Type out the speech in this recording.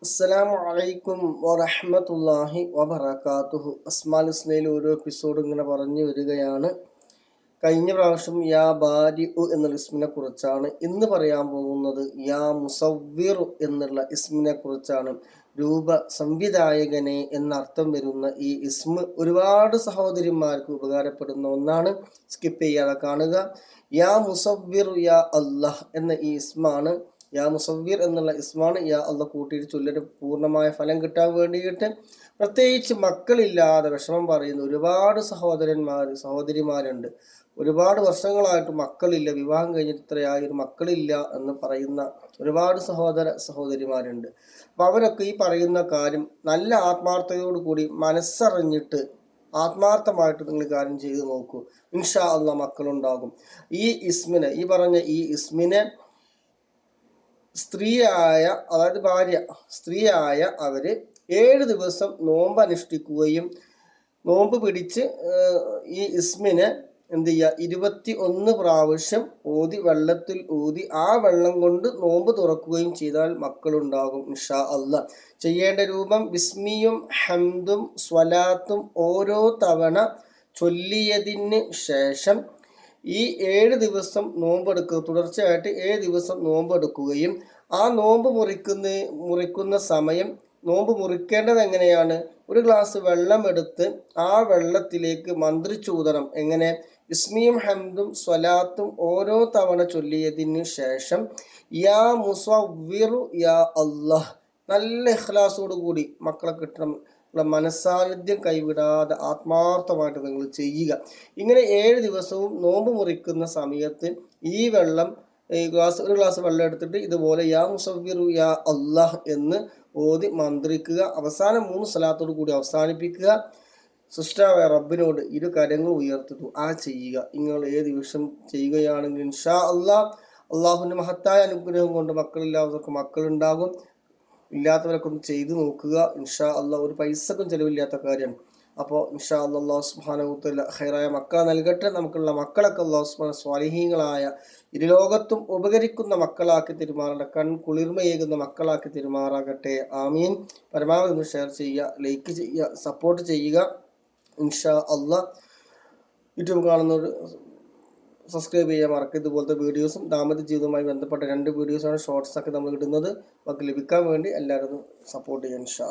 അസ്സലാമു അലൈക്കും വറഹ്മത്തുള്ളാഹി വബറകാതുഹു. അസ്മാൽ ഹുസ്നയിൽ ഓരോ എപ്പിസോഡ് ഇങ്ങനെ പറഞ്ഞു വരികയാണ്. കഴിഞ്ഞ പ്രാവശ്യം യാ ബാരിഉ എന്നുള്ള ഇസ്മിനെ കുറിച്ചാണ്. ഇന്ന് പറയാൻ പോകുന്നത് യാ മുസവ്വിറു എന്നുള്ള ഇസ്മിനെ കുറിച്ചാണ്. രൂപ സംവിധായകനെ എന്നർത്ഥം വരുന്ന ഈ ഇസ്മ ഒരുപാട് സഹോദരിമാർക്ക് ഉപകാരപ്പെടുന്ന ഒന്നാണ്. സ്കിപ്പ് ചെയ്യാതെ കാണുക. യാ മുസവ്വിറു യാ അല്ലാഹ് എന്ന ഈ ഇസ്മാണ്. യാ മുസവ്വിർ എന്നുള്ള ഇസ്മാണ്. യാ അല്ലാഹ് കൂട്ടിയിട്ട് ചൊല്ലിട്ട് പൂർണ്ണമായ ഫലം കിട്ടാൻ വേണ്ടിയിട്ട് പ്രത്യേകിച്ച് മക്കളില്ലാതെ വിഷമം പറയുന്ന ഒരുപാട് സഹോദരിമാരുണ്ട്. ഒരുപാട് വർഷങ്ങളായിട്ട് മക്കളില്ല, വിവാഹം കഴിഞ്ഞിട്ട് ഇത്രയായൊരു മക്കളില്ല എന്ന് പറയുന്ന ഒരുപാട് സഹോദരിമാരുണ്ട്. അപ്പം അവരൊക്കെ ഈ പറയുന്ന കാര്യം നല്ല ആത്മാർത്ഥതയോടു കൂടി മനസ്സറിഞ്ഞിട്ട് ആത്മാർത്ഥമായിട്ട് നിങ്ങൾ കാര്യം ചെയ്തു നോക്കൂ. ഇൻഷാ അല്ലാഹ് മക്കളുണ്ടാകും. ഈ പറഞ്ഞ ഈ ഇസ്മിനെ സ്ത്രീയായ, അതായത് ഭാര്യ സ്ത്രീയായ അവര് 7 ദിവസം നോമ്പ് അനുഷ്ഠിക്കുകയും നോമ്പ് പിടിച്ച് ഈ ഇസ്മിനെ എന്ത് ചെയ്യുക, 21 പ്രാവശ്യം വെള്ളത്തിൽ ഊതി ആ വെള്ളം കൊണ്ട് നോമ്പ് തുറക്കുകയും ചെയ്താൽ മക്കളുണ്ടാകും ഇൻഷാ അല്ലാഹ്. ചെയ്യേണ്ട രൂപം: ബിസ്മിയും ഹംദും സ്വലാത്തും ഓരോ തവണ ചൊല്ലിയതിന് ശേഷം ഈ 7 ദിവസം നോമ്പെടുക്കുക. തുടർച്ചയായിട്ട് 7 ദിവസം നോമ്പെടുക്കുകയും ആ നോമ്പ് മുറിക്കുന്ന സമയം, നോമ്പ് മുറിക്കേണ്ടത് എങ്ങനെയാണ്? ഒരു ഗ്ലാസ് വെള്ളം എടുത്ത് ആ വെള്ളത്തിലേക്ക് മന്ത്രിച്ചൂതണം. എങ്ങനെ? ഇസ്മിയും ഹംദും സ്വലാത്തും ഓരോ തവണ ചൊല്ലിയതിന് ശേഷം യാ മുസവ്വിറു യാ അല്ലാഹ്. നല്ല ഇഖ്ലാസോട് കൂടി മക്കളെ കിട്ടണം. മനസ്സാന്നിധ്യം കൈവിടാതെ ആത്മാർത്ഥമായിട്ട് നിങ്ങൾ ചെയ്യുക. ഇങ്ങനെ 7 ദിവസവും നോമ്പ് മുറിക്കുന്ന സമയത്ത് ഈ വെള്ളം, ഒരു ഗ്ലാസ് വെള്ളം എടുത്തിട്ട് ഇതുപോലെ യാ മുസവ്വിറു യാ അല്ലാഹ് എന്ന് ഓതി മന്ത്രിക്കുക. അവസാനം 3 സ്വലാത്തോട് കൂടി അവസാനിപ്പിക്കുക. സൃഷ്ടാവായ റബ്ബിനോട് 2 കരങ്ങൾ ഉയർത്തി ദുആ ചെയ്യുക. നിങ്ങൾ ഏത് ദിവസം ചെയ്യുകയാണെങ്കിൽ ഇൻഷാ അല്ലാഹ് അള്ളാഹുവിൻ്റെ മഹത്തായ അനുഗ്രഹം കൊണ്ട് മക്കളില്ലാത്തവർക്ക് മക്കളുണ്ടാകും. ഇല്ലാത്തവരൊക്കെ ഒന്ന് ചെയ്തു നോക്കുക. ഇൻഷാ അല്ലാഹ് ഒരു പൈസക്കും ചിലവില്ലാത്ത കാര്യമാണ്. അപ്പോൾ ഇൻഷാ അല്ലാഹ് അല്ലാഹു സുബ്ഹാനഹു വ തആല ഖൈറായ മക്കളെ നൽകട്ടെ. നമുക്കുള്ള മക്കളൊക്കെ അല്ലാഹു സുബ്ഹാനഹു സ്വാലിഹീങ്ങളായ ഇരുലോകത്തും ഉപകരിക്കുന്ന മക്കളാക്കി തെരുമാറട്ടെ. കുളിർമയേകുന്ന മക്കളാക്കി തെരുമാറാകട്ടെ. ആമീൻ. പരമാവധി ഒന്ന് ഷെയർ ചെയ്യുക, ലൈക്ക് ചെയ്യുക, സപ്പോർട്ട് ചെയ്യുക. ഇൻഷാ അല്ലാഹ് യൂട്യൂബ് കാണുന്നവർ സബ്സ്ക്രൈബ് ചെയ്യാൻ മറക്കരുത്. ഇതുപോലത്തെ വീഡിയോസും ദാമ്പത്യ ജീവിതവുമായി ബന്ധപ്പെട്ട 2 വീഡിയോസാണ്, ഷോർട്സ് ഒക്കെ നമ്മൾ ഇടുന്നത്. നമുക്ക് ലഭിക്കാൻ വേണ്ടി എല്ലാവരും സപ്പോർട്ട് ചെയ്യാൻ ഇൻഷാ